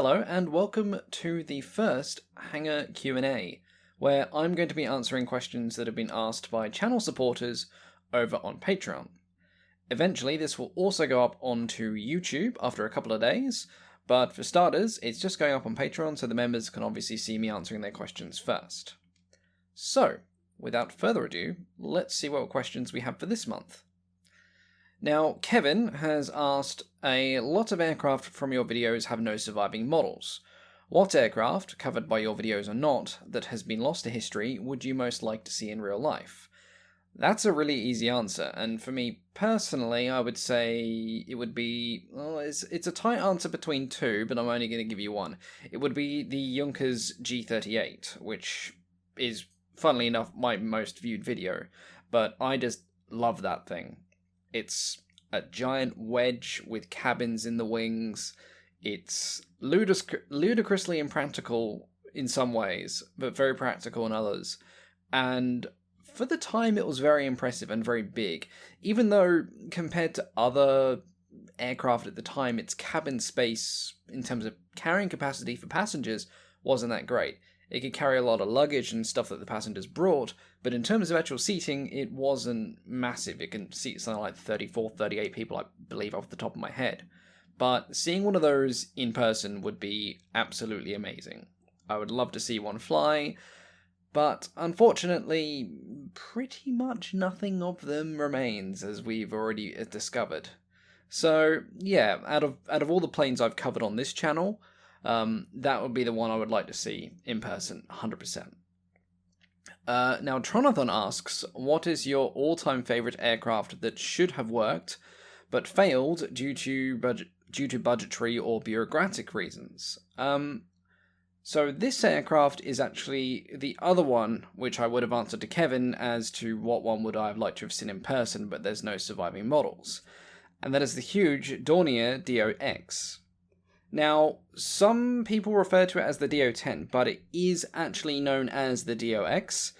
Hello and welcome to the first Hangar Q&A, where I'm going to be answering questions that have been asked by channel supporters over on Patreon. Eventually this will also go up onto YouTube after a couple of days, but for starters it's just going up on Patreon so the members can obviously see me answering their questions first. So, without further ado, let's see what questions we have for this month. Now, Kevin has asked, a lot of aircraft from your videos have no surviving models. What aircraft, covered by your videos or not, that has been lost to history would you most like to see in real life? That's a really easy answer, and for me personally, I would say it would be, well, it's a tight answer between two, but I'm only going to give you one. It would be the Junkers G38, which is, funnily enough, my most viewed video, but I just love that thing. It's a giant wedge with cabins in the wings. It's ludicrously impractical in some ways, but very practical in others. And for the time, it was very impressive and very big. Even though, compared to other aircraft at the time, its cabin space, in terms of carrying capacity for passengers, wasn't that great. It could carry a lot of luggage and stuff that the passengers brought, but in terms of actual seating, it wasn't massive. It can seat something like 34, 38 people, I believe, off the top of my head. But seeing one of those in person would be absolutely amazing. I would love to see one fly, but unfortunately, pretty much nothing of them remains, as we've already discovered. So, yeah, out of all the planes I've covered on this channel, that would be the one I would like to see in person, 100%. Now, Tronathon asks, what is your all-time favourite aircraft that should have worked, but failed due to budgetary or bureaucratic reasons? So this aircraft is actually the other one, which I would have answered to Kevin as to what one would I have liked to have seen in person, but there's no surviving models. And that is the huge Dornier DOX. Now, some people refer to it as the DO10, but it is actually known as the DOX,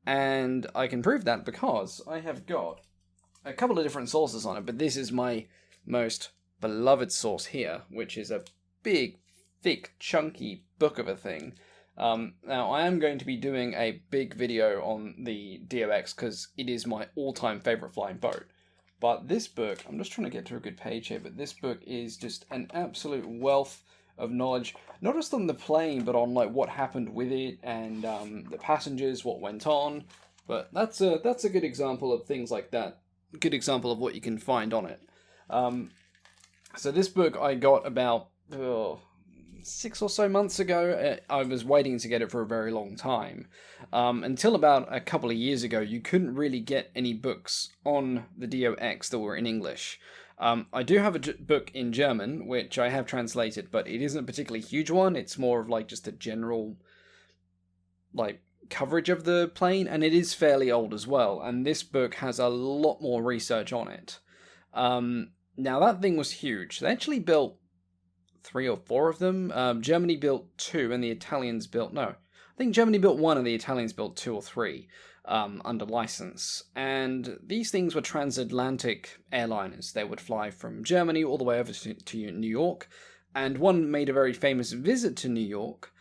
and I can prove that because I have got a couple of different sources on it, but this is my most beloved source here, which is a big, thick, chunky book of a thing. Now, I am going to be doing a big video on the DOX because it is my all-time favourite flying boat. But this book, I'm just trying to get to a good page here, but this book is just an absolute wealth of knowledge, not just on the plane, but on like what happened with it and the passengers, what went on. But that's a good example of things like that. A good example of what you can find on it. So this book I got about 6 or so months ago. I was waiting to get it for a very long time. Until about a couple of years ago, you couldn't really get any books on the DOX that were in English. I do have a book in German, which I have translated, but it isn't a particularly huge one. It's more of like just a general like coverage of the plane, and it is fairly old as well. And this book has a lot more research on it. Now that thing was huge. They actually built 3 or 4 of them. Germany built 2 and the Italians built, no, I think Germany built 1 and the Italians built 2 or 3 under license. And these things were transatlantic airliners. They would fly from Germany all the way over to New York, and one made a very famous visit to New York,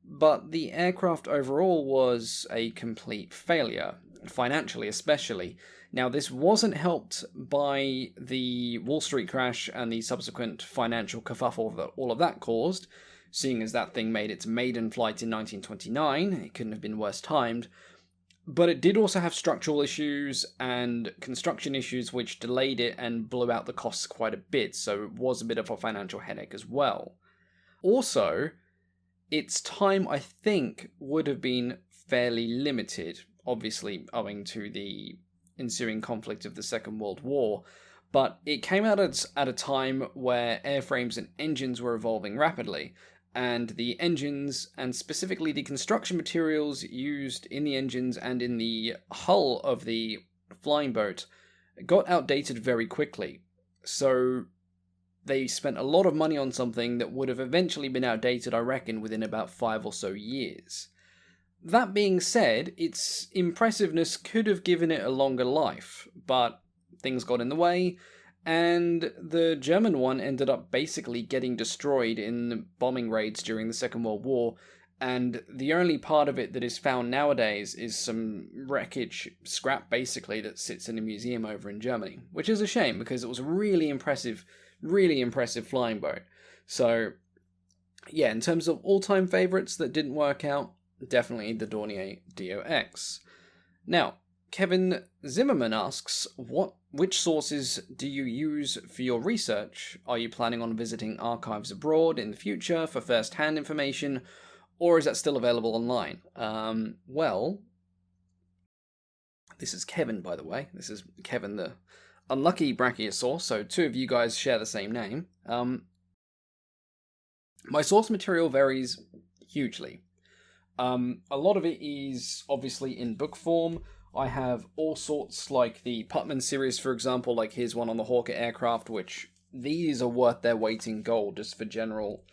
but the aircraft overall was a complete failure, financially especially. Now, this wasn't helped by the Wall Street crash and the subsequent financial kerfuffle that all of that caused, seeing as that thing made its maiden flight in 1929. It couldn't have been worse timed. But it did also have structural issues and construction issues which delayed it and blew out the costs quite a bit, so it was a bit of a financial headache as well. Also, its time, I think, would have been fairly limited, obviously owing to the ensuing conflict of the Second World War, but it came out at a time where airframes and engines were evolving rapidly, and the engines, and specifically the construction materials used in the engines and in the hull of the flying boat, got outdated very quickly. So they spent a lot of money on something that would have eventually been outdated, I reckon, within about 5 or so years. That being said, its impressiveness could have given it a longer life, but things got in the way, And the German one ended up basically getting destroyed in bombing raids during the Second World War, and the only part of it that is found nowadays is some wreckage, scrap basically, that sits in a museum over in Germany, which is a shame because it was a really impressive flying boat. So, yeah, in terms of all-time favourites that didn't work out, definitely the Dornier DOX. Now, Kevin Zimmerman asks, which sources do you use for your research? Are you planning on visiting archives abroad in the future for first-hand information, or is that still available online? Well, this is Kevin, by the way. This is Kevin, the unlucky Brachiosaur, so two of you guys share the same name. My source material varies hugely. A lot of it is obviously in book form. I have all sorts, like the Putman series, for example, like here's one on the Hawker aircraft, which these are worth their weight in gold just for general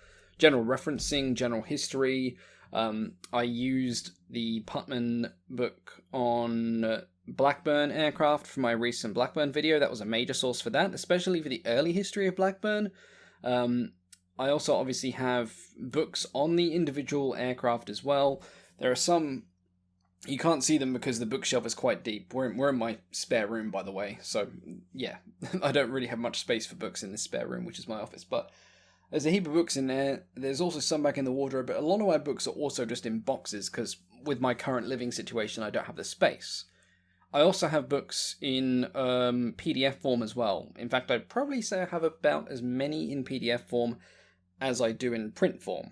referencing, general history. I used the Putman book on Blackburn aircraft for my recent Blackburn video. That was a major source for that, especially for the early history of Blackburn. I also obviously have books on the individual aircraft as well. There are some, you can't see them because the bookshelf is quite deep. We're in my spare room, by the way, so yeah, I don't really have much space for books in this spare room, which is my office, but there's a heap of books in there. There's also some back in the wardrobe, but a lot of my books are also just in boxes because with my current living situation, I don't have the space. I also have books in PDF form as well. In fact, I'd probably say I have about as many in PDF form as I do in print form.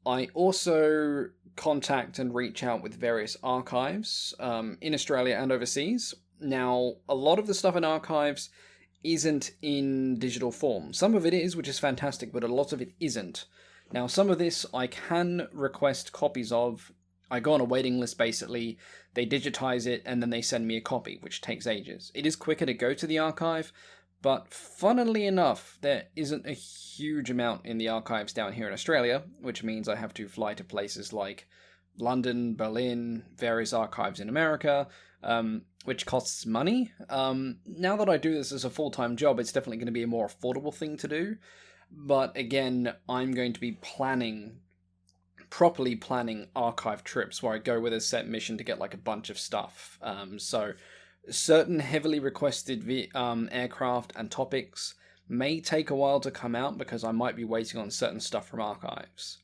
I also contact and reach out with various archives in Australia and overseas. Now, a lot of the stuff in archives isn't in digital form. Some of it is, which is fantastic, but a lot of it isn't. Now, some of this I can request copies of. I go on a waiting list, basically. They digitize it, and then they send me a copy, which takes ages. It is quicker to go to the archive, but funnily enough, there isn't a huge amount in the archives down here in Australia, which means I have to fly to places like London, Berlin, various archives in America, which costs money. Now that I do this as a full-time job, it's definitely going to be a more affordable thing to do. But again, I'm going to be properly planning archive trips where I go with a set mission to get like a bunch of stuff. So certain heavily requested aircraft and topics may take a while to come out because I might be waiting on certain stuff from archives.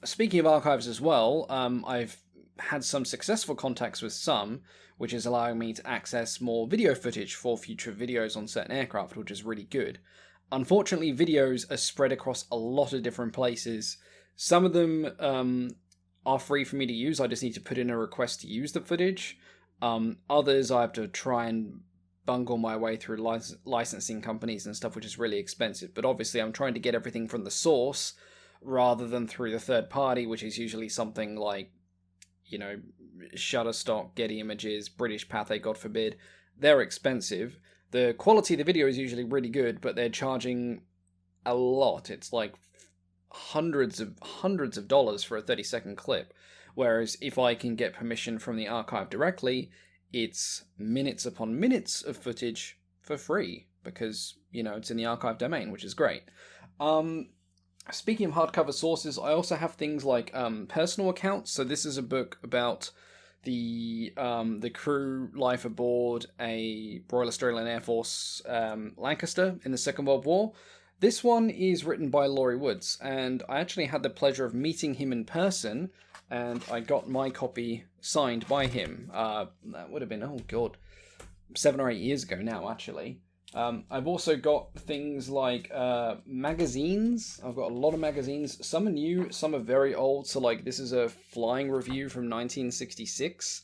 Speaking of archives as well, I've had some successful contacts with some, which is allowing me to access more video footage for future videos on certain aircraft, which is really good. Unfortunately, videos are spread across a lot of different places. Some of them are free for me to use. I just need to put in a request to use the footage. Others I have to try and bungle my way through licensing companies and stuff, which is really expensive. But obviously I'm trying to get everything from the source rather than through the third party, which is usually something like, Shutterstock, Getty Images, British Pathé, God forbid. They're expensive. The quality of the video is usually really good, but they're charging a lot. It's like hundreds of dollars for a 30-second clip. Whereas if I can get permission from the archive directly, it's minutes upon minutes of footage for free because, it's in the archive domain, which is great. Speaking of hardcover sources, I also have things like personal accounts. So this is a book about the crew life aboard a Royal Australian Air Force Lancaster in the Second World War. This one is written by Laurie Woods, and I actually had the pleasure of meeting him in person, and I got my copy signed by him. That would have been, 7 or 8 years ago now, actually. I've also got things like magazines. I've got a lot of magazines. Some are new, some are very old. So like this is a flying review from 1966.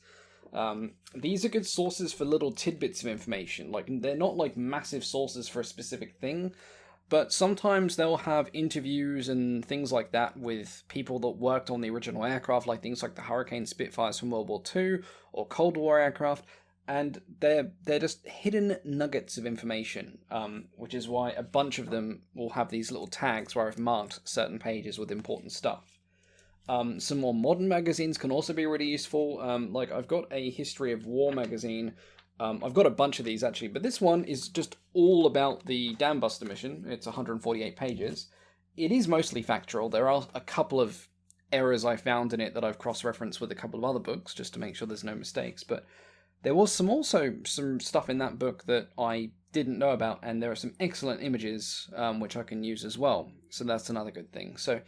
These are good sources for little tidbits of information. Like they're not like massive sources for a specific thing, but sometimes they'll have interviews and things like that with people that worked on the original aircraft, like things like the Hurricane Spitfires from World War II or Cold War aircraft. And they're just hidden nuggets of information, which is why a bunch of them will have these little tags where I've marked certain pages with important stuff. Some more modern magazines can also be really useful. Like I've got a History of War magazine, I've got a bunch of these actually, but this one is just all about the Dam Buster mission. It's 148 pages. It is mostly factual. There are a couple of errors I found in it that I've cross-referenced with a couple of other books just to make sure there's no mistakes, but there was also some stuff in that book that I didn't know about, and there are some excellent images which I can use as well, so that's another good thing. So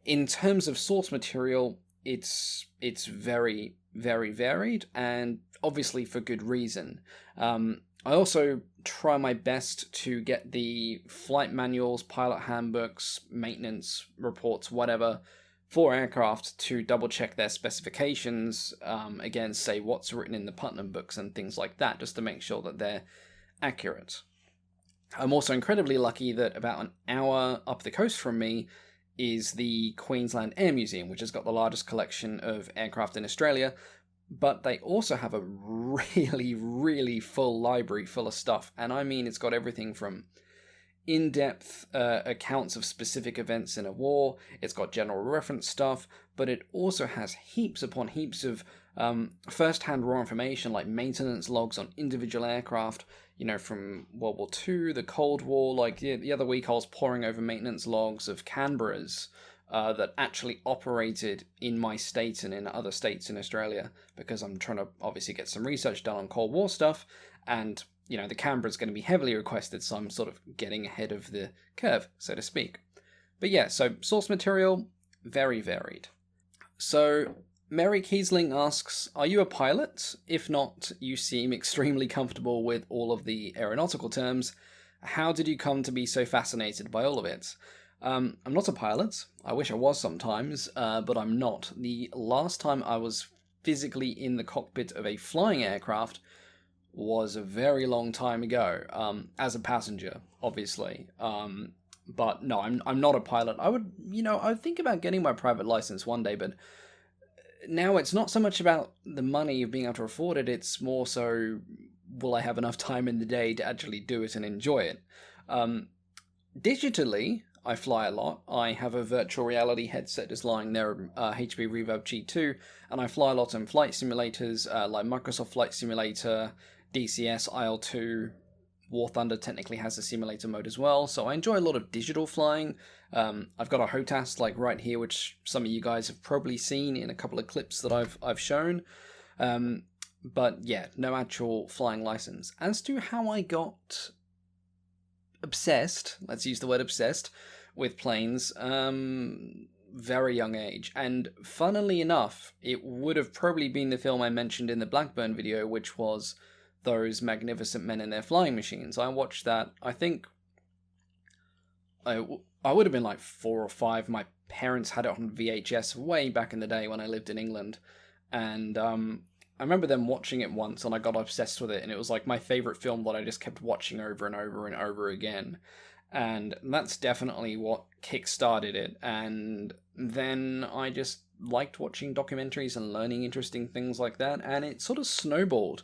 in terms of source material, it's very, very varied, and obviously for good reason. I also try my best to get the flight manuals, pilot handbooks, maintenance reports, whatever, for aircraft to double check their specifications, again, say what's written in the Putnam books and things like that, just to make sure that they're accurate. I'm also incredibly lucky that about an hour up the coast from me is the Queensland Air Museum, which has got the largest collection of aircraft in Australia, but they also have a really, really full library full of stuff, and I mean it's got everything from in-depth accounts of specific events in a war, it's got general reference stuff, but it also has heaps upon heaps of first-hand raw information like maintenance logs on individual aircraft, from World War II, the Cold War. Like the other week I was poring over maintenance logs of Canberras that actually operated in my state and in other states in Australia, because I'm trying to obviously get some research done on Cold War stuff, and the Canberra's going to be heavily requested, so I'm sort of getting ahead of the curve, so to speak. But yeah, so source material, very varied. So Mary Kiesling asks, are you a pilot? If not, you seem extremely comfortable with all of the aeronautical terms. How did you come to be so fascinated by all of it? I'm not a pilot. I wish I was sometimes, but I'm not. The last time I was physically in the cockpit of a flying aircraft was a very long time ago, as a passenger, obviously. But no, I'm not a pilot. I would think about getting my private license one day, but now it's not so much about the money of being able to afford it, it's more so, will I have enough time in the day to actually do it and enjoy it? Digitally, I fly a lot. I have a virtual reality headset just lying there, HP Reverb G2, and I fly a lot in flight simulators, like Microsoft Flight Simulator, DCS, IL-2, War Thunder technically has a simulator mode as well, so I enjoy a lot of digital flying. I've got a HOTAS like right here, which some of you guys have probably seen in a couple of clips that I've shown. But yeah, no actual flying license. As to how I got obsessed, let's use the word obsessed, with planes, very young age. And funnily enough, it would have probably been the film I mentioned in the Blackburn video, which was Those Magnificent Men in Their Flying Machines. I watched that, I think I would have been like 4 or 5. My parents had it on VHS way back in the day when I lived in England, and I remember them watching it once, and I got obsessed with it, and it was like my favourite film that I just kept watching over and over and over again. And that's definitely what kick-started it, and then I just liked watching documentaries and learning interesting things like that, and it sort of snowballed.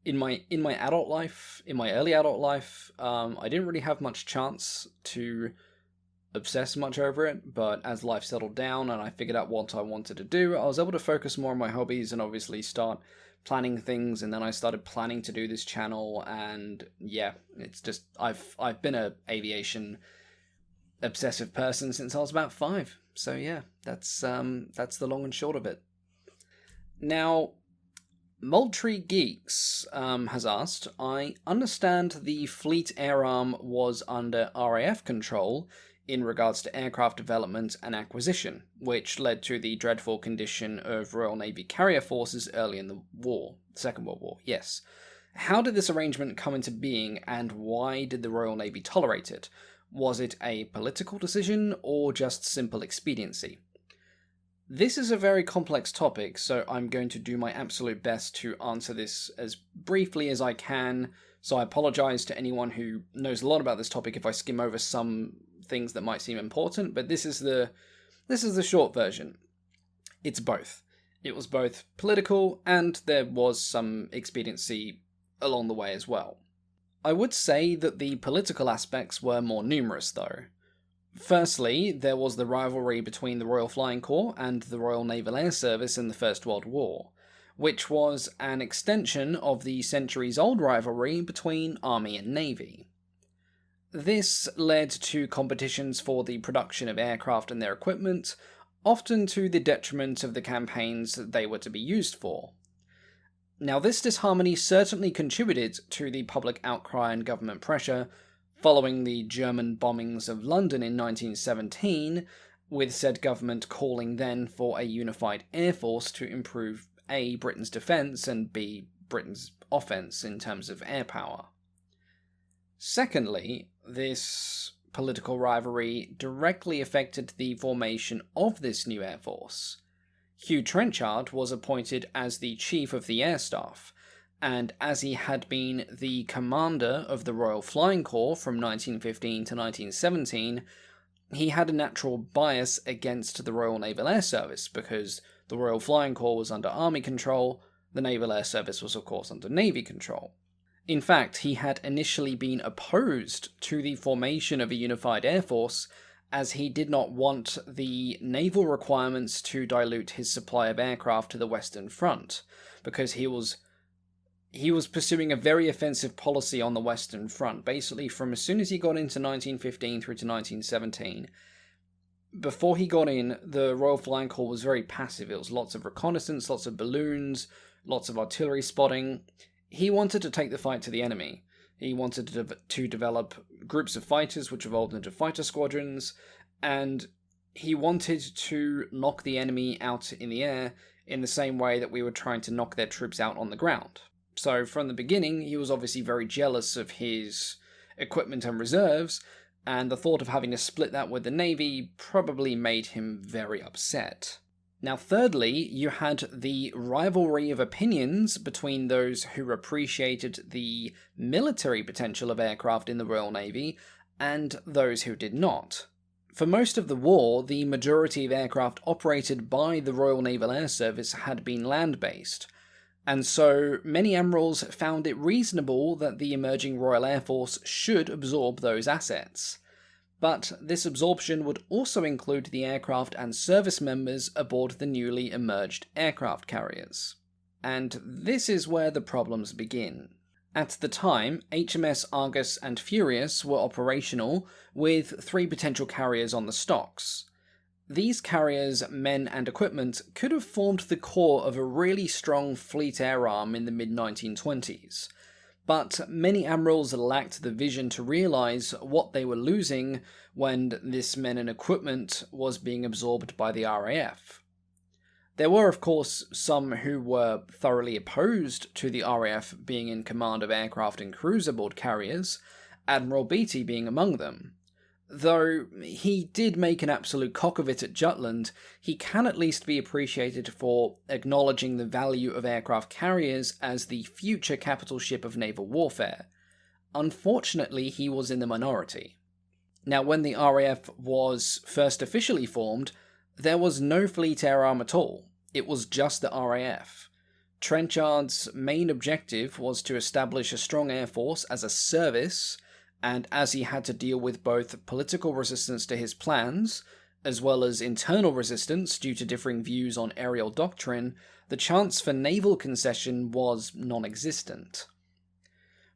In my adult life, in my early adult life, I didn't really have much chance to obsess much over it, but as life settled down and I figured out what I wanted to do, I was able to focus more on my hobbies and obviously start planning things, and then I started planning to do this channel, and yeah, it's just, I've been a aviation obsessive person since I was about 5, so yeah, that's the long and short of it. Now, Moultrie Geeks has asked, I understand the Fleet Air Arm was under RAF control in regards to aircraft development and acquisition, which led to the dreadful condition of Royal Navy carrier forces early in the war, Second World War, yes. How did this arrangement come into being, and why did the Royal Navy tolerate it? Was it a political decision, or just simple expediency? This is a very complex topic, so I'm going to do my absolute best to answer this as briefly as I can, so I apologise to anyone who knows a lot about this topic if I skim over some things that might seem important, but this is the short version. It's both. It was both political, and there was some expediency along the way as well. I would say that the political aspects were more numerous, though. Firstly, there was the rivalry between the Royal Flying Corps and the Royal Naval Air Service in the First World War, which was an extension of the centuries-old rivalry between Army and Navy. This led to competitions for the production of aircraft and their equipment, often to the detriment of the campaigns that they were to be used for. Now, this disharmony certainly contributed to the public outcry and government pressure following the German bombings of London in 1917, with said government calling then for a unified air force to improve A, Britain's defence, and B, Britain's offence in terms of air power. Secondly, this political rivalry directly affected the formation of this new air force. Hugh Trenchard was appointed as the Chief of the Air Staff, and as he had been the commander of the Royal Flying Corps from 1915 to 1917, he had a natural bias against the Royal Naval Air Service, because the Royal Flying Corps was under Army control, the Naval Air Service was of course under Navy control. In fact, he had initially been opposed to the formation of a unified air force, as he did not want the naval requirements to dilute his supply of aircraft to the Western Front, because he was pursuing a very offensive policy on the Western Front, basically from as soon as he got into 1915 through to 1917. Before he got in, the Royal Flying Corps was very passive. It was lots of reconnaissance, lots of balloons, lots of artillery spotting. He wanted to take the fight to the enemy. He wanted to develop groups of fighters which evolved into fighter squadrons, and he wanted to knock the enemy out in the air in the same way that we were trying to knock their troops out on the ground. So from the beginning, he was obviously very jealous of his equipment and reserves, and the thought of having to split that with the Navy probably made him very upset. Now, thirdly, you had the rivalry of opinions between those who appreciated the military potential of aircraft in the Royal Navy and those who did not. For most of the war, the majority of aircraft operated by the Royal Naval Air Service had been land-based, and so many admirals found it reasonable that the emerging Royal Air Force should absorb those assets. But this absorption would also include the aircraft and service members aboard the newly emerged aircraft carriers. And this is where the problems begin. At the time, HMS Argus and Furious were operational, with 3 potential carriers on the stocks. These carriers, men and equipment, could have formed the core of a really strong fleet air arm in the mid-1920s. But many admirals lacked the vision to realise what they were losing when this men and equipment was being absorbed by the RAF. There were, of course, some who were thoroughly opposed to the RAF being in command of aircraft and crews aboard carriers, Admiral Beatty being among them. Though he did make an absolute cock of it at Jutland, he can at least be appreciated for acknowledging the value of aircraft carriers as the future capital ship of naval warfare. Unfortunately, he was in the minority. Now, when the RAF was first officially formed, there was no fleet air arm at all. It was just the RAF. Trenchard's main objective was to establish a strong air force as a service, and as he had to deal with both political resistance to his plans, as well as internal resistance due to differing views on aerial doctrine, the chance for naval concession was non-existent.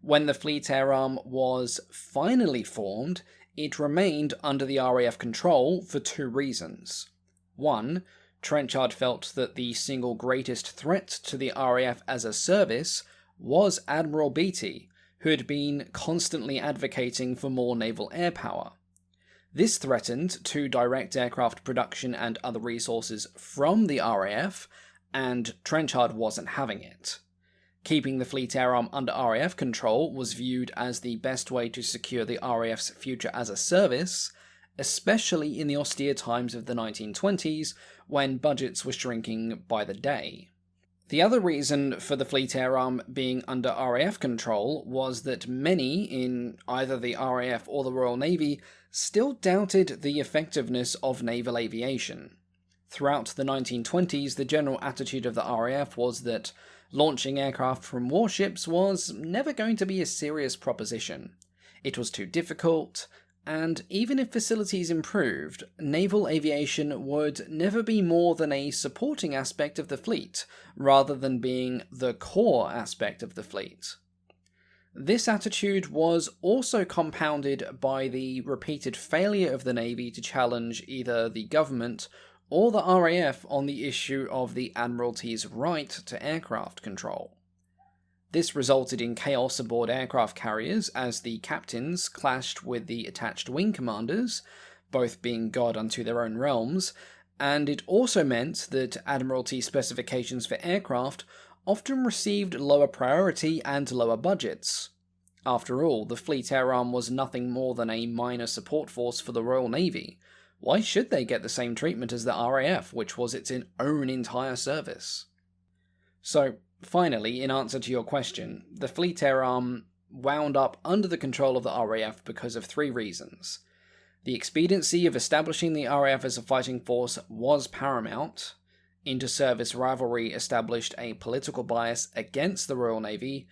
When the Fleet Air Arm was finally formed, it remained under the RAF control for 2 reasons. 1, Trenchard felt that the single greatest threat to the RAF as a service was Admiral Beatty, who had been constantly advocating for more naval air power. This threatened to direct aircraft production and other resources from the RAF, and Trenchard wasn't having it. Keeping the Fleet Air Arm under RAF control was viewed as the best way to secure the RAF's future as a service, especially in the austere times of the 1920s, when budgets were shrinking by the day. The other reason for the Fleet Air Arm being under RAF control was that many in either the RAF or the Royal Navy still doubted the effectiveness of naval aviation. Throughout the 1920s, the general attitude of the RAF was that launching aircraft from warships was never going to be a serious proposition. It was too difficult, And even if facilities improved, naval aviation would never be more than a supporting aspect of the fleet, rather than being the core aspect of the fleet. This attitude was also compounded by the repeated failure of the Navy to challenge either the government or the RAF on the issue of the Admiralty's right to aircraft control. This resulted in chaos aboard aircraft carriers as the captains clashed with the attached wing commanders, both being god unto their own realms, and it also meant that Admiralty specifications for aircraft often received lower priority and lower budgets. After all, the Fleet Air Arm was nothing more than a minor support force for the Royal Navy. Why should they get the same treatment as the RAF, which was its own entire service? So, finally, in answer to your question, the Fleet Air Arm wound up under the control of the RAF because of 3 reasons. The expediency of establishing the RAF as a fighting force was paramount. Inter-service rivalry established a political bias against the Royal Navy,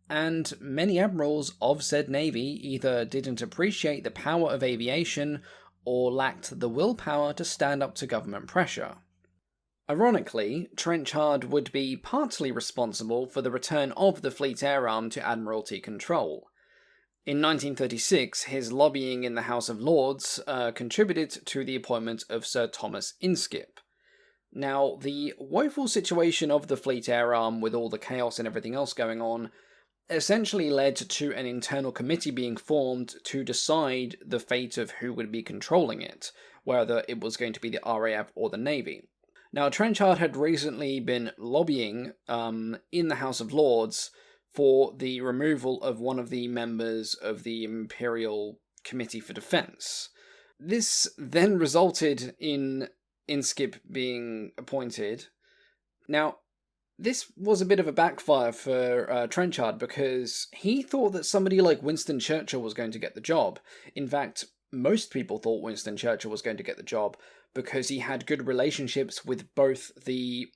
and many admirals of said navy either didn't appreciate the power of aviation or lacked the willpower to stand up to government pressure. Ironically, Trenchard would be partly responsible for the return of the Fleet Air Arm to Admiralty control. In 1936, his lobbying in the House of Lords contributed to the appointment of Sir Thomas Inskip. Now, the woeful situation of the Fleet Air Arm with all the chaos and everything else going on essentially led to an internal committee being formed to decide the fate of who would be controlling it, whether it was going to be the RAF or the Navy. Now, Trenchard had recently been lobbying in the House of Lords for the removal of one of the members of the Imperial Committee for Defence. This then resulted in Inskip being appointed. Now, this was a bit of a backfire for Trenchard because he thought that somebody like Winston Churchill was going to get the job. In fact, most people thought Winston Churchill was going to get the job because he had good relationships with both the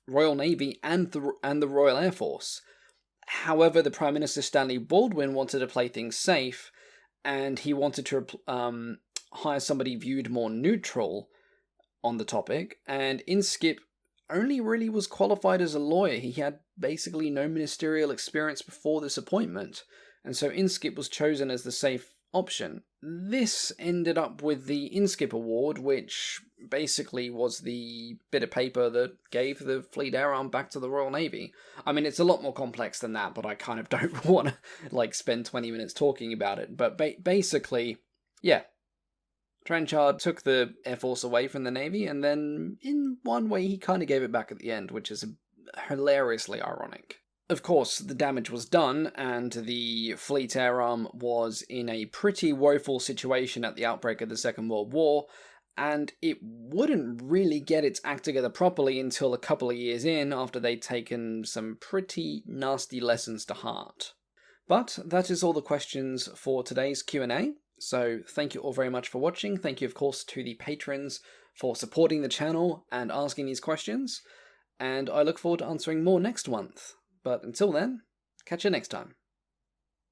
Royal Navy and the Royal Air Force. However, the Prime Minister Stanley Baldwin wanted to play things safe, and he wanted to hire somebody viewed more neutral on the topic, and Inskip only really was qualified as a lawyer. He had basically no ministerial experience before this appointment, and so Inskip was chosen as the safe option. This ended up with the Inskip Award, which basically was the bit of paper that gave the Fleet Air Arm back to the Royal Navy. I mean, it's a lot more complex than that, but I kind of don't want to spend 20 minutes talking about it. But basically, yeah, Trenchard took the Air Force away from the Navy, and then in one way he kind of gave it back at the end, which is hilariously ironic. Of course, the damage was done, and the Fleet Air Arm was in a pretty woeful situation at the outbreak of the Second World War, and it wouldn't really get its act together properly until a couple of years in, after they'd taken some pretty nasty lessons to heart. But that is all the questions for today's Q&A, so thank you all very much for watching. Thank you, of course, to the patrons for supporting the channel and asking these questions, and I look forward to answering more next month. But until then, catch you next time.